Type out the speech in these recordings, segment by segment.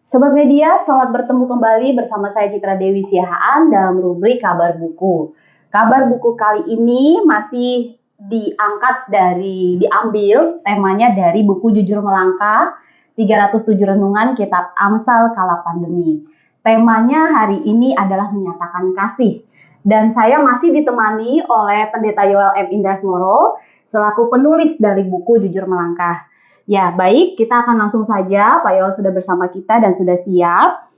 Sobat Media, selamat bertemu kembali bersama saya Citra Dewi Siahaan dalam rubrik Kabar Buku. Kabar buku kali ini masih diambil temanya dari buku Jujur Melangkah, 307 Renungan Kitab Amsal Kala Pandemi. Temanya hari ini adalah menyatakan kasih. Dan saya masih ditemani oleh Pendeta Yoel M. Indrasmoro selaku penulis dari buku Jujur Melangkah. Ya, baik, kita akan langsung saja. Pak Yoel sudah bersama kita dan sudah siap.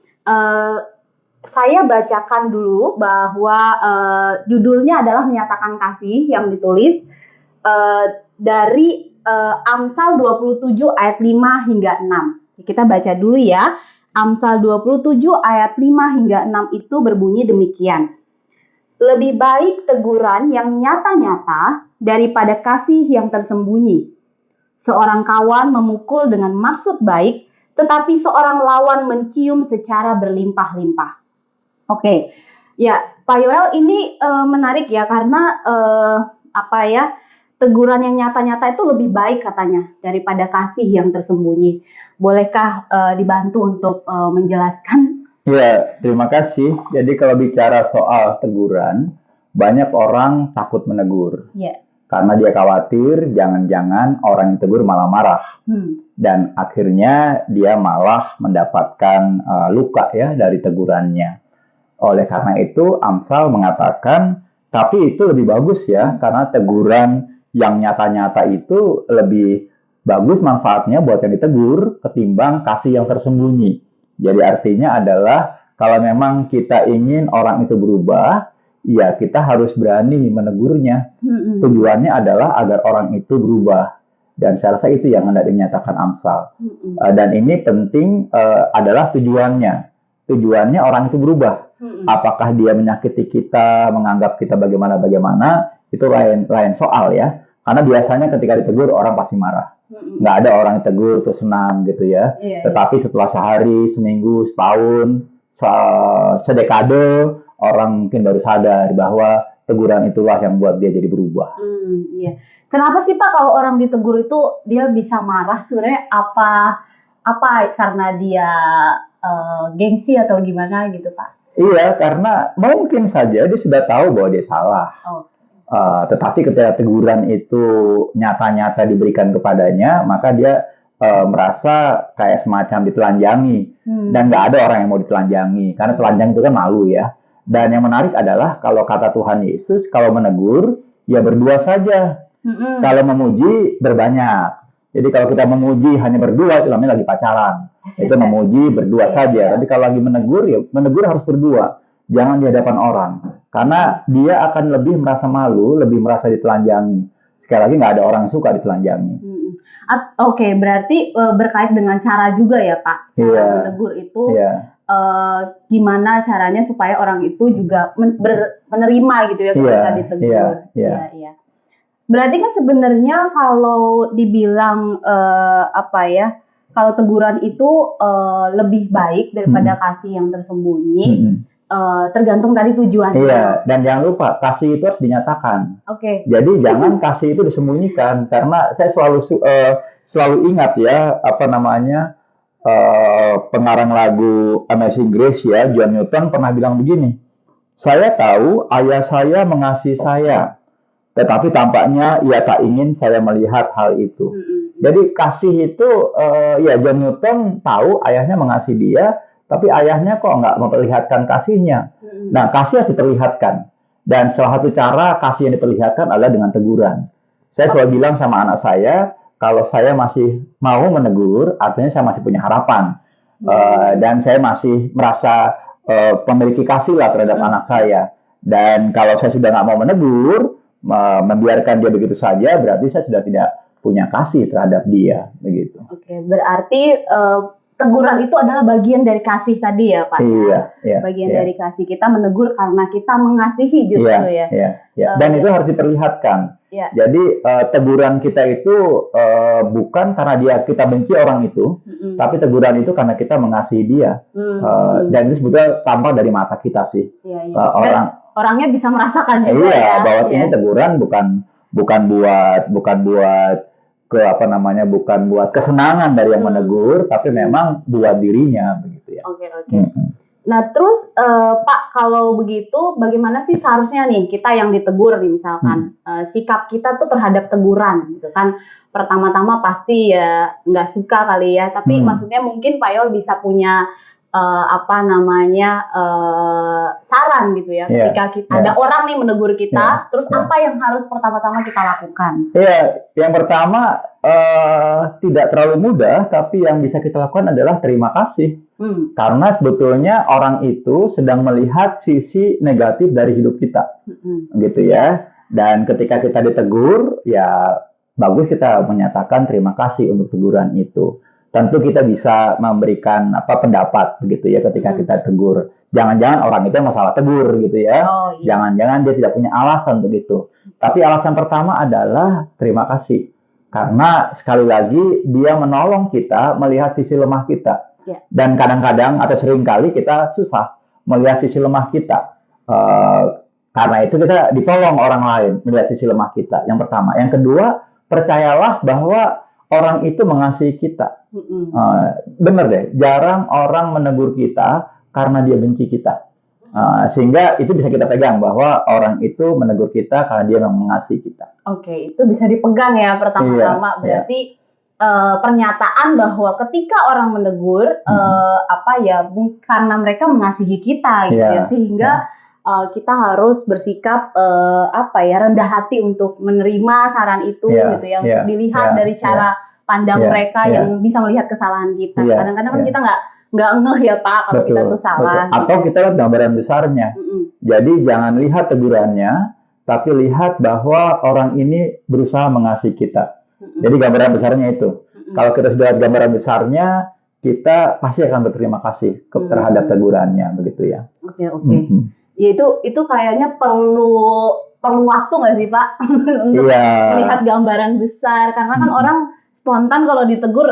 Saya bacakan dulu bahwa judulnya adalah Menyatakan Kasih yang ditulis dari Amsal 27 ayat 5 hingga 6. Kita baca dulu ya. Amsal 27 ayat 5 hingga 6 itu berbunyi demikian. Lebih baik teguran yang nyata-nyata daripada kasih yang tersembunyi. Seorang kawan memukul dengan maksud baik, tetapi seorang lawan mencium secara berlimpah-limpah. Oke, ya Pak Yoel ini menarik ya karena teguran yang nyata-nyata itu lebih baik katanya daripada kasih yang tersembunyi. Bolehkah dibantu untuk menjelaskan? Ya, terima kasih. Jadi kalau bicara soal teguran, banyak orang takut menegur. Ya. Karena dia khawatir jangan-jangan orang yang tegur malah marah. Dan akhirnya dia malah mendapatkan luka ya dari tegurannya. Oleh karena itu Amsal mengatakan, tapi itu lebih bagus ya, karena teguran yang nyata-nyata itu lebih bagus manfaatnya buat yang ditegur ketimbang kasih yang tersembunyi. Jadi artinya adalah kalau memang kita ingin orang itu berubah, ya kita harus berani menegurnya. Tujuannya adalah agar orang itu berubah. Dan saya rasa itu yang hendak dinyatakan Amsal. Dan ini penting adalah tujuannya. Tujuannya orang itu berubah. Apakah dia menyakiti kita, menganggap kita bagaimana, itu lain soal ya. Karena biasanya ketika ditegur orang pasti marah. Nggak ada orang yang tegur terus senang gitu ya. Tetapi setelah sehari, seminggu, setahun, sedekade, orang mungkin baru sadar bahwa teguran itulah yang buat dia jadi berubah. Iya. Kenapa sih Pak kalau orang ditegur itu dia bisa marah? Sebenarnya apa karena dia gengsi atau gimana gitu Pak? Iya, karena mungkin saja dia sudah tahu bahwa dia salah. Tetapi ketika teguran itu nyata-nyata diberikan kepadanya, maka dia merasa kayak semacam ditelanjangi. Dan nggak ada orang yang mau ditelanjangi, karena telanjang itu kan malu ya. Dan yang menarik adalah kalau kata Tuhan Yesus, kalau menegur, ya berdua saja. Kalau memuji, berbanyak. Jadi kalau kita memuji hanya berdua, itu namanya lagi pacaran. Itu memuji berdua saja. Tapi kalau lagi menegur, ya menegur harus berdua. Jangan di hadapan orang. Karena dia akan lebih merasa malu, lebih merasa ditelanjangi. Sekali lagi nggak ada orang yang suka ditelanjangi. Oke, berarti berkait dengan cara juga ya Pak. Cara menegur itu gimana caranya supaya orang itu juga menerima gitu ya ketika ditegur. Iya. Berarti kan sebenarnya kalau dibilang kalau teguran itu lebih baik daripada kasih yang tersembunyi. Tergantung tadi tujuannya. Iya, dan jangan lupa kasih itu harus dinyatakan. Jadi jangan kasih itu disembunyikan, karena saya selalu ingat ya pengarang lagu Amazing Grace ya, John Newton pernah bilang begini, saya tahu ayah saya mengasihi saya, tetapi tampaknya ia tak ingin saya melihat hal itu. Jadi kasih itu John Newton tahu ayahnya mengasihi dia, tapi ayahnya kok nggak memperlihatkan kasihnya. Nah, kasih harus diperlihatkan. Dan salah satu cara kasih yang diperlihatkan adalah dengan teguran. Saya selalu bilang sama anak saya, kalau saya masih mau menegur, artinya saya masih punya harapan. Dan saya masih merasa memiliki kasih lah terhadap anak saya. Dan kalau saya sudah nggak mau menegur, membiarkan dia begitu saja, berarti saya sudah tidak punya kasih terhadap dia. Begitu. Berarti teguran itu adalah bagian dari kasih tadi ya Pak? Iya. Bagian dari kasih, kita menegur karena kita mengasihi justru ya. Dan itu harus diperlihatkan. Jadi teguran kita itu bukan karena kita benci orang itu, tapi teguran itu karena kita mengasihi dia. Dan itu sebetulnya tampak dari mata kita sih. Orangnya bisa merasakan juga ya. Bahwa ini teguran bukan bukan buat ke apa namanya, bukan buat kesenangan dari yang menegur, tapi memang buat dirinya begitu ya. Oke. Nah, terus Pak, kalau begitu bagaimana sih seharusnya nih kita yang ditegur nih misalkan sikap kita tuh terhadap teguran gitu kan? Pertama-tama pasti ya nggak suka kali ya, tapi maksudnya mungkin Pak Yol bisa punya saran gitu ya, ketika ada orang nih menegur kita, terus apa yang harus pertama-tama kita lakukan? Yang pertama tidak terlalu mudah, tapi yang bisa kita lakukan adalah terima kasih. Karena sebetulnya orang itu sedang melihat sisi negatif dari hidup kita, gitu ya. Dan ketika kita ditegur, ya bagus kita menyatakan terima kasih untuk teguran itu. Tentu kita bisa memberikan pendapat begitu ya ketika kita tegur. Jangan-jangan orang itu masalah tegur gitu ya. Jangan-jangan dia tidak punya alasan untuk itu. Tapi alasan pertama adalah terima kasih. Karena sekali lagi dia menolong kita melihat sisi lemah kita. Dan kadang-kadang atau seringkali kita susah melihat sisi lemah kita. Karena itu kita ditolong orang lain melihat sisi lemah kita. Yang pertama. Yang kedua, percayalah bahwa orang itu mengasihi kita. Bener deh, jarang orang menegur kita karena dia benci kita. Sehingga itu bisa kita pegang bahwa orang itu menegur kita karena dia memang mengasihi kita. Oke, itu bisa dipegang ya pertama-tama. Berarti pernyataan bahwa ketika orang menegur karena mereka mengasihi kita gitu ya, sehingga kita harus bersikap rendah hati untuk menerima saran itu gitu ya, untuk dilihat dari cara pandang mereka yang bisa melihat kesalahan kita. Kadang-kadang kan kita nggak ngeh ya Pak kalau kita tuh salah. Atau kita lihat gambaran besarnya. Jadi jangan lihat tegurannya, tapi lihat bahwa orang ini berusaha mengasihi kita. Jadi gambaran besarnya itu. Kalau kita sudah lihat gambaran besarnya, kita pasti akan berterima kasih terhadap tegurannya, begitu ya. Oke. Ya itu kayaknya perlu waktu nggak sih Pak untuk melihat gambaran besar, karena kan orang spontan kalau ditegur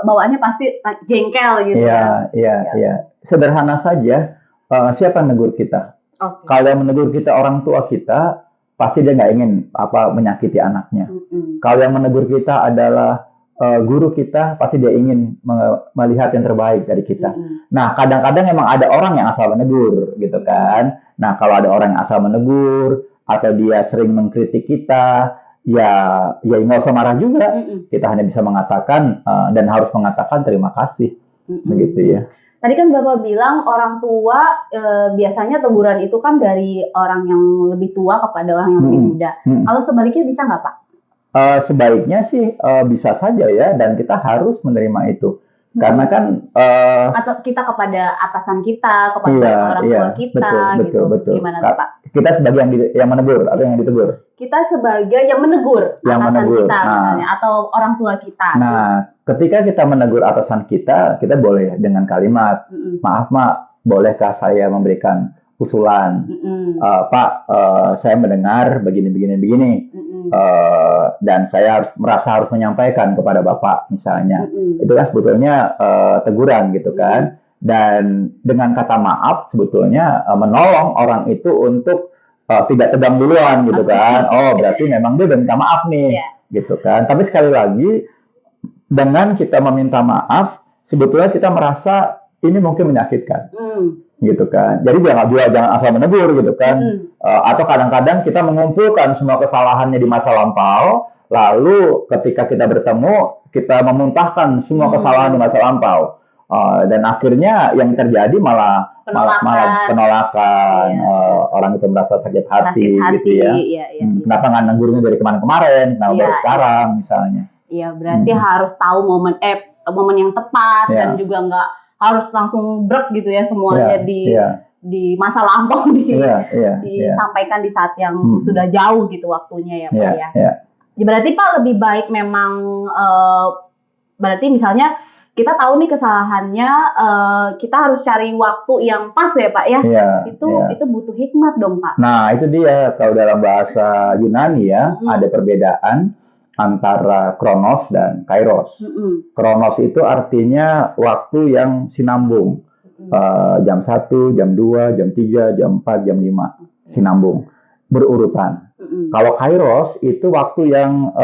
bawaannya pasti jengkel gitu. Iya. Sederhana saja, siapa yang menegur kita? Kalau yang menegur kita orang tua kita, pasti dia nggak ingin menyakiti anaknya. Kalau yang menegur kita adalah guru kita, pasti dia ingin melihat yang terbaik dari kita. Nah, kadang-kadang memang ada orang yang asal menegur, gitu kan. Nah, kalau ada orang yang asal menegur, atau dia sering mengkritik kita, ya nggak usah marah juga. Kita hanya bisa mengatakan dan harus mengatakan terima kasih, begitu ya. Tadi kan Bapak bilang orang tua biasanya teguran itu kan dari orang yang lebih tua kepada orang yang lebih muda. Kalau sebaliknya bisa nggak Pak? Sebaiknya sih bisa saja ya, dan kita harus menerima itu. Karena kan atau kita kepada atasan kita, kepada orang tua kita, betul. Gimana Pak? Kita sebagai yang menegur atau yang ditegur? Kita sebagai yang menegur atasan kita, misalnya, atau orang tua kita. Nah, ketika kita menegur atasan kita boleh dengan kalimat, maaf Mak, bolehkah saya memberikan usulan? Pak, saya mendengar begini. Dan saya harus menyampaikan kepada Bapak misalnya. Itu kan sebetulnya teguran gitu kan. Dan dengan kata maaf sebetulnya menolong orang itu untuk tidak tegang duluan gitu kan. Oh, berarti memang dia udah minta maaf nih, gitu kan. Tapi sekali lagi, dengan kita meminta maaf, sebetulnya kita merasa ini mungkin menyakitkan, gitu kan. Jadi jangan asal menegur gitu kan. Atau kadang-kadang kita mengumpulkan semua kesalahannya di masa lampau, lalu ketika kita bertemu, kita memuntahkan semua kesalahan di masa lampau. Dan akhirnya yang terjadi malah penolakan. Orang itu merasa sakit hati gitu ya. Kenapa nggak negurnya dari kemarin, kenapa baru sekarang misalnya. Iya, berarti harus tahu momen yang tepat, dan juga nggak harus langsung brek gitu ya semuanya di masa lampau disampaikan di saat yang sudah jauh gitu waktunya ya Pak ya. Berarti Pak lebih baik memang berarti misalnya kita tahu nih kesalahannya, kita harus cari waktu yang pas ya Pak ya. Itu butuh hikmat dong Pak. Nah, itu dia, kalau dalam bahasa Yunani ya, ada perbedaan antara kronos dan kairos. Kronos itu artinya waktu yang sinambung. Jam 1, jam 2, jam 3, jam 4, jam 5. Sinambung. Berurutan. Kalau kairos itu waktu yang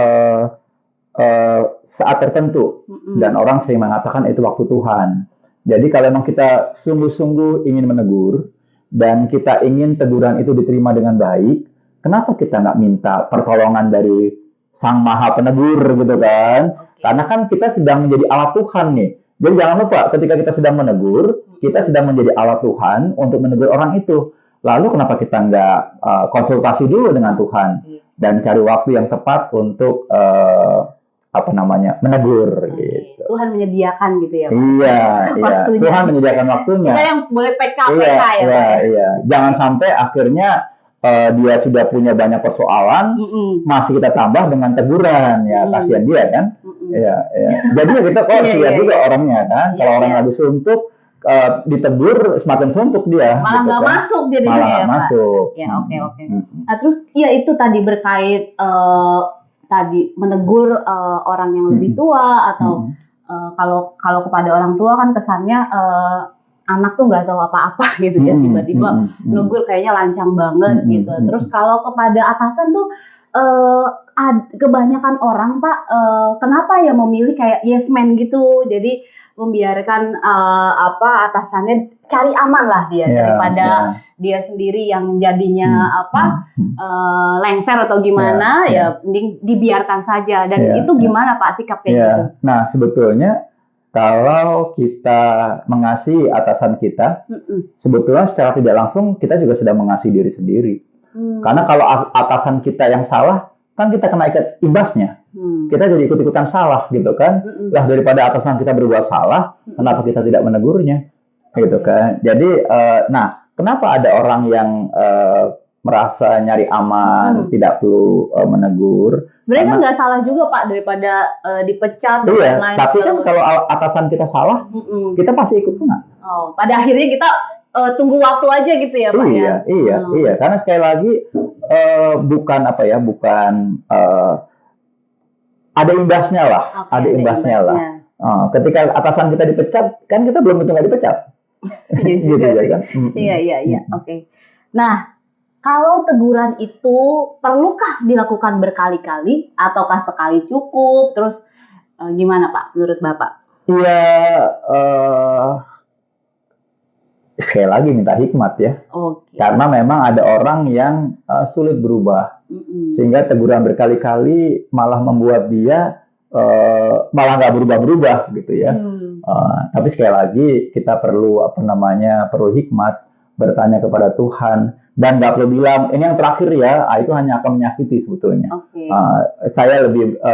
saat tertentu, dan orang sering mengatakan itu waktu Tuhan. Jadi kalau memang kita sungguh-sungguh ingin menegur dan kita ingin teguran itu diterima dengan baik, kenapa kita nggak minta pertolongan dari Sang Maha Penegur gitu kan? Karena kan kita sedang menjadi alat Tuhan nih. Jadi jangan lupa ketika kita sedang menegur, kita sedang menjadi alat Tuhan untuk menegur orang itu. Lalu kenapa kita nggak konsultasi dulu dengan Tuhan dan cari waktu yang tepat untuk menegur gitu. Tuhan menyediakan gitu ya Pak? Iya, Tuhan menyediakan waktunya. Kita yang boleh PK-PK Iya. Jangan sampai akhirnya dia sudah punya banyak persoalan, masih kita tambah dengan teguran, ya kasihan dia kan. Iya. Jadi kita kasihan juga orangnya kan. Kalau orang lagi suntuk, ditegur semakin suntuk dia. Malah nggak kan? masuk jadinya Malah nggak masuk. Ya oke. Nah terus ya itu tadi berkait tadi menegur orang yang lebih tua atau kalau kepada orang tua kan kesannya anak tuh nggak tahu apa-apa gitu ya, tiba-tiba menegur kayaknya lancang banget gitu. Terus kalau kepada atasan tuh kebanyakan orang Pak kenapa ya memilih kayak yes man gitu, jadi membiarkan atasannya cari aman lah dia daripada dia sendiri yang jadinya lengser atau gimana ya mending dibiarkan saja. Dan itu gimana Pak sikapnya gitu? Nah sebetulnya kalau kita mengasihi atasan kita, sebetulnya secara tidak langsung kita juga sedang mengasihi diri sendiri. Karena kalau atasan kita yang salah, kan kita kena imbasnya. Kita jadi ikut-ikutan salah gitu kan. Lah daripada atasan kita berbuat salah, kenapa kita tidak menegurnya? Gitu kan. Jadi, kenapa ada orang yang merasa nyari aman, tidak perlu menegur? Sebenarnya kan nggak salah juga Pak daripada dipecat dan lain-lain. Tapi kan kalau atasan kita salah, kita pasti ikut kena. Pada akhirnya kita tunggu waktu aja gitu ya Pak ya? Iya. Karena sekali lagi bukan ada imbasnya lah, ada imbasnya lah. Ketika atasan kita dipecat, kan kita belum tentu nggak dipecat. Gitu kan? Iya. Oke. Nah, kalau teguran itu perlukah dilakukan berkali-kali ataukah sekali cukup? Terus gimana Pak menurut Bapak? Iya, sekali lagi minta hikmat ya. Karena memang ada orang yang sulit berubah. Sehingga teguran berkali-kali malah membuat dia malah nggak berubah-berubah gitu ya. Tapi sekali lagi kita perlu perlu hikmat, bertanya kepada Tuhan, dan nggak perlu bilang ini yang terakhir ya, itu hanya akan menyakiti sebetulnya. Saya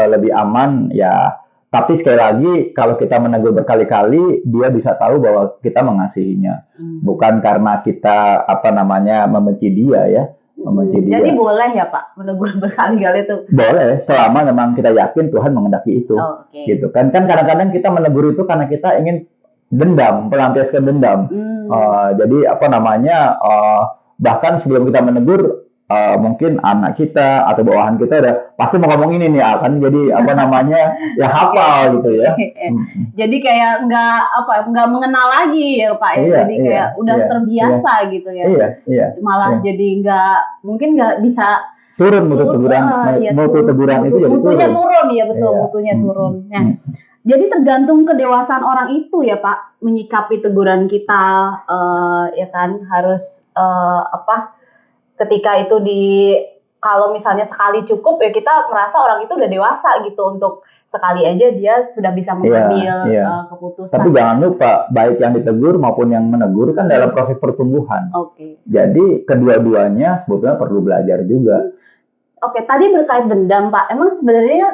lebih aman ya. Tapi sekali lagi kalau kita menegur berkali-kali, dia bisa tahu bahwa kita mengasihinya, bukan karena kita membenci dia ya. Jadi boleh ya Pak menegur berkali-kali itu? Boleh, selama memang kita yakin Tuhan menghendaki itu. Gitu kan. Kan kadang-kadang kita menegur itu karena kita ingin dendam, melampiaskan dendam. Jadi bahkan sebelum kita menegur, mungkin anak kita atau bawahan kita udah pasti mau ngomong ini nih, akan jadi ya hafal gitu ya. Jadi kayak nggak mengenal lagi ya Pak ya. Jadi kayak udah terbiasa gitu ya. Malah jadi mungkin nggak bisa turun mutu teguran. Mutu teguran itu jadi mutunya turun ya, betul, mutunya turun. Jadi tergantung kedewasaan orang itu ya Pak menyikapi teguran kita, ya kan harus ketika itu kalau misalnya sekali cukup ya kita merasa orang itu udah dewasa gitu untuk sekali aja dia sudah bisa mengambil keputusan. Tapi jangan lupa baik yang ditegur maupun yang menegur kan dalam proses pertumbuhan. Jadi kedua-duanya sebetulnya perlu belajar juga. Tadi berkait dendam Pak, emang sebenarnya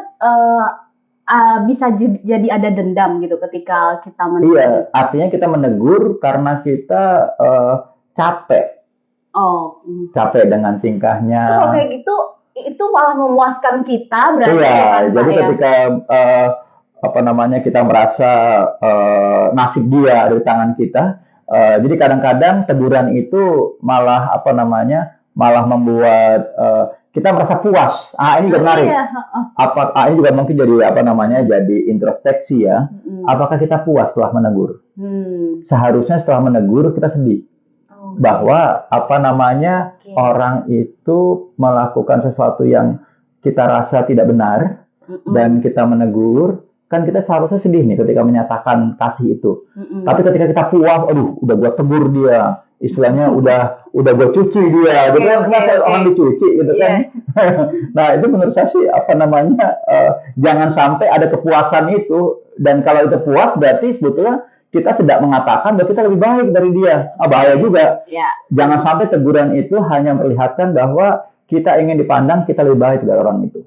bisa jadi ada dendam gitu ketika kita menegur? Iya, artinya kita menegur karena kita capek. Capek dengan tingkahnya. Kalau kayak gitu, itu malah memuaskan kita berarti. Jadi ketika kita merasa nasib dia ada di tangan kita. Jadi kadang-kadang teguran itu malah malah membuat kita merasa puas. Ini juga menarik. Ini juga mungkin jadi jadi introspeksi ya. Apakah kita puas setelah menegur? Seharusnya setelah menegur kita sedih. bahwa orang itu melakukan sesuatu yang kita rasa tidak benar dan kita menegur, kan kita seharusnya sedih nih ketika menyatakan kasih itu. Tapi ketika kita puas, aduh, udah gua tegur dia, istilahnya udah gua cuci dia, gitu kan, orang dicuci gitu kan. Nah itu menurut saya sih jangan sampai ada kepuasan itu, dan kalau itu puas berarti sebetulnya kita sedang mengatakan bahwa kita lebih baik dari dia. Bahaya juga. Jangan sampai teguran itu hanya memperlihatkan bahwa kita ingin dipandang kita lebih baik dari orang itu.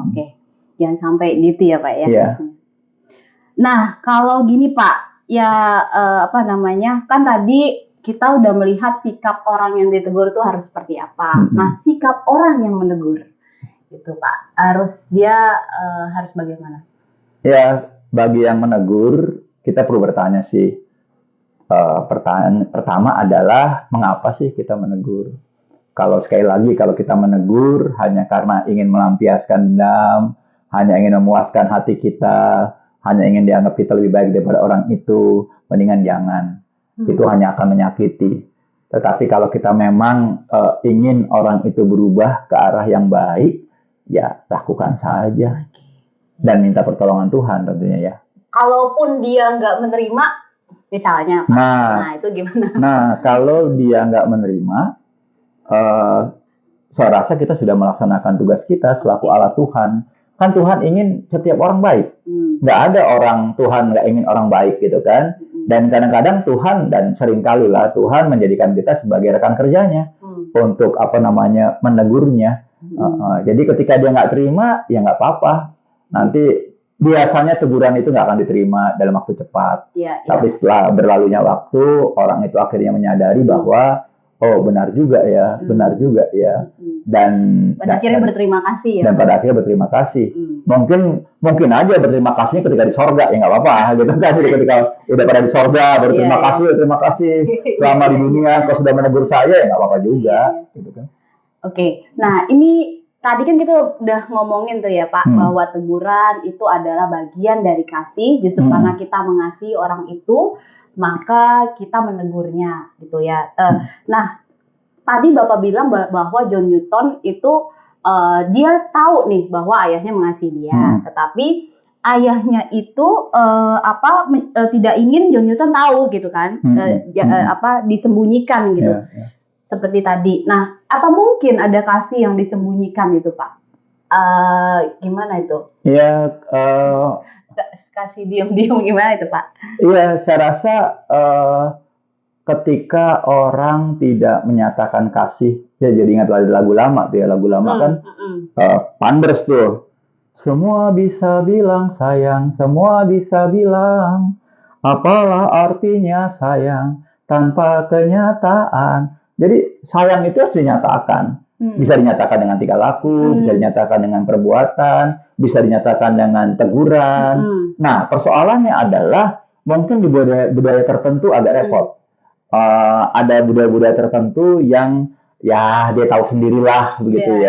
Oke. Jangan sampai gitu ya Pak ya. Nah kalau gini Pak, kan tadi kita udah melihat sikap orang yang ditegur itu harus seperti apa. Nah sikap orang yang menegur itu Pak, harus bagaimana? Ya, bagi yang menegur kita perlu bertanya sih. Pertanyaan pertama adalah mengapa sih kita menegur? Kalau sekali lagi kalau kita menegur hanya karena ingin melampiaskan dendam, hanya ingin memuaskan hati kita, hanya ingin dianggap kita lebih baik daripada orang itu, mendingan jangan. Itu hanya akan menyakiti. Tetapi kalau kita memang ingin orang itu berubah ke arah yang baik, ya lakukan saja dan minta pertolongan Tuhan tentunya ya. Kalaupun dia nggak menerima, misalnya, Pak. Nah itu gimana? Nah, kalau dia nggak menerima, saya rasa kita sudah melaksanakan tugas kita selaku alat Tuhan. Kan Tuhan ingin setiap orang baik. Nggak ada orang Tuhan nggak ingin orang baik gitu kan. Dan kadang-kadang Tuhan, dan seringkali lah Tuhan menjadikan kita sebagai rekan kerjanya untuk menegurnya. Jadi ketika dia nggak terima, ya nggak apa-apa. Nanti biasanya teguran itu nggak akan diterima dalam waktu cepat. Tapi setelah berlalunya waktu, orang itu akhirnya menyadari bahwa oh benar juga ya. Dan akhirnya berterima kasih ya. Dan pada akhirnya berterima kasih. Mungkin aja berterima kasihnya ketika di sorga, ya nggak apa-apa gitu kan. Jadi ketika udah pada di sorga berterima kasih selama di dunia kau sudah menegur saya, ya nggak apa-apa juga gitu kan. Oke. Nah ini tadi kan kita udah ngomongin tuh ya Pak, bahwa teguran itu adalah bagian dari kasih. Justru karena kita mengasihi orang itu, maka kita menegurnya gitu ya. Nah, tadi Bapak bilang bahwa John Newton itu dia tahu nih bahwa ayahnya mengasihi dia, tetapi ayahnya itu tidak ingin John Newton tahu gitu kan, disembunyikan gitu. Seperti tadi. Nah, apa mungkin ada kasih yang disembunyikan itu, Pak? Gimana itu? Ya, kasih diam-diam gimana itu, Pak? Iya, saya rasa ketika orang tidak menyatakan kasih, ya jadi ingat lagu lama tuh ya, lagu lama kan, Panders tuh. Semua bisa bilang sayang, semua bisa bilang, apalah artinya sayang tanpa kenyataan. Jadi sayang itu harus dinyatakan. Bisa dinyatakan dengan tingkah laku, bisa dinyatakan dengan perbuatan, bisa dinyatakan dengan teguran. Nah, persoalannya adalah mungkin di budaya tertentu agak repot. Ada budaya-budaya tertentu yang ya dia tahu sendirilah begitu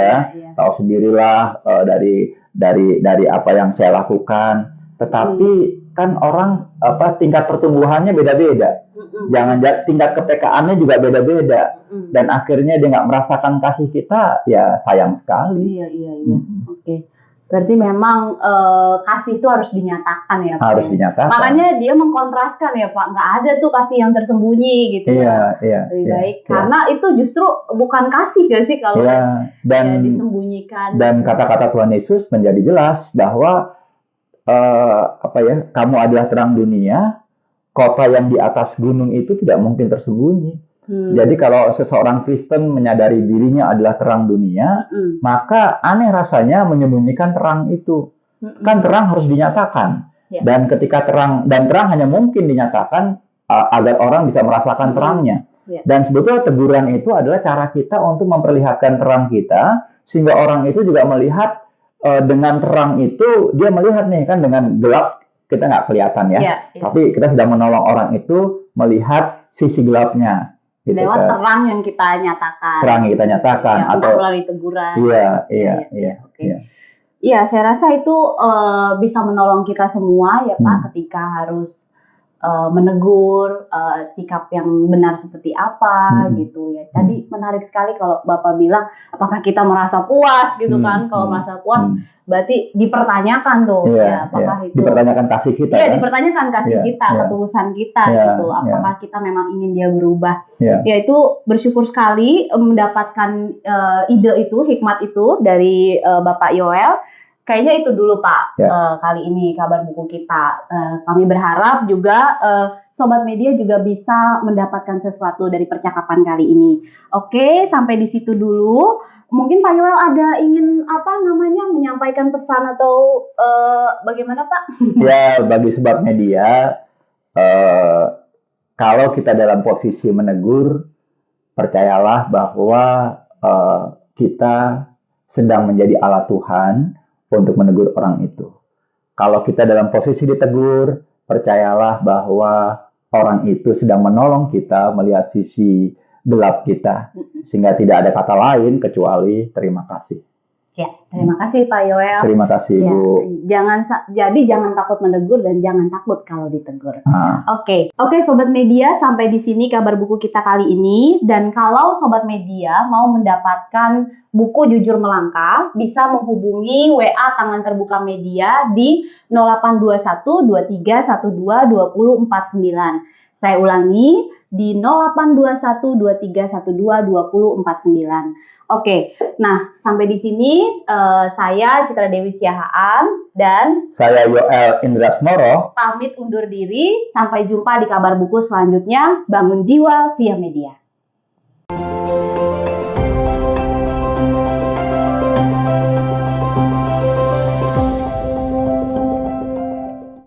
tahu sendirilah dari apa yang saya lakukan. Tetapi kan orang tingkat pertumbuhannya beda-beda. Jangan tingkat kepekaannya juga beda-beda. Dan akhirnya dia nggak merasakan kasih kita, ya sayang sekali. Oke. Berarti memang kasih itu harus dinyatakan ya Pak? Harus dinyatakan. Makanya dia mengkontraskan ya Pak, nggak ada tuh kasih yang tersembunyi gitu. Lebih baik. Karena itu justru bukan kasih gak sih kalau disembunyikan. Dan kata-kata Tuhan Yesus menjadi jelas bahwa kamu adalah terang dunia, kota yang di atas gunung itu tidak mungkin tersembunyi. Jadi kalau seseorang Kristen menyadari dirinya adalah terang dunia, maka aneh rasanya menyembunyikan terang itu. Kan terang harus dinyatakan. Dan ketika terang hanya mungkin dinyatakan agar orang bisa merasakan terangnya. Dan sebetulnya teguran itu adalah cara kita untuk memperlihatkan terang kita, sehingga orang itu juga melihat dengan terang itu, dia melihat nih kan, dengan gelap kita nggak kelihatan ya. Tapi kita sedang menolong orang itu melihat sisi gelapnya. Gitu lewat kan. Terang yang kita nyatakan. Terang yang kita nyatakan. Atau melalui teguran. Iya, saya rasa itu bisa menolong kita semua ya Pak, ketika harus menegur, sikap yang benar seperti apa gitu ya. Tadi menarik sekali kalau Bapak bilang apakah kita merasa puas gitu kan. Kalau merasa puas berarti dipertanyakan tuh ya apakah itu dipertanyakan kasih kita. Iya, dipertanyakan kasih kita, ketulusan kita gitu. Apakah kita memang ingin dia berubah. Ya itu bersyukur sekali mendapatkan ide itu, hikmat itu dari Bapak Yoel. Kayaknya itu dulu Pak kali ini kabar buku kita. Kami berharap juga Sobat Media juga bisa mendapatkan sesuatu dari percakapan kali ini. Oke, sampai di situ dulu. Mungkin Pak Yoel ada ingin menyampaikan pesan atau bagaimana Pak? Ya, bagi Sobat Media, kalau kita dalam posisi menegur, percayalah bahwa kita sedang menjadi alat Tuhan untuk menegur orang itu. Kalau kita dalam posisi ditegur, percayalah bahwa orang itu sedang menolong kita melihat sisi gelap kita. Sehingga tidak ada kata lain kecuali terima kasih. Ya, terima kasih Pak Yoel. Terima kasih ya, Bu. Jangan takut menegur dan jangan takut kalau ditegur. Oke, Sobat Media, sampai di sini kabar buku kita kali ini. Dan kalau Sobat Media mau mendapatkan buku Jujur Melangkah, bisa menghubungi WA Tangan Terbuka Media di 0821 23 12 20 49. Saya ulangi di 0821 23 12 20 49. Oke, nah sampai di sini saya Citra Dewi Siahaan dan saya Yoel Indrasmoro pamit undur diri. Sampai jumpa di kabar buku selanjutnya. Bangun jiwa via media.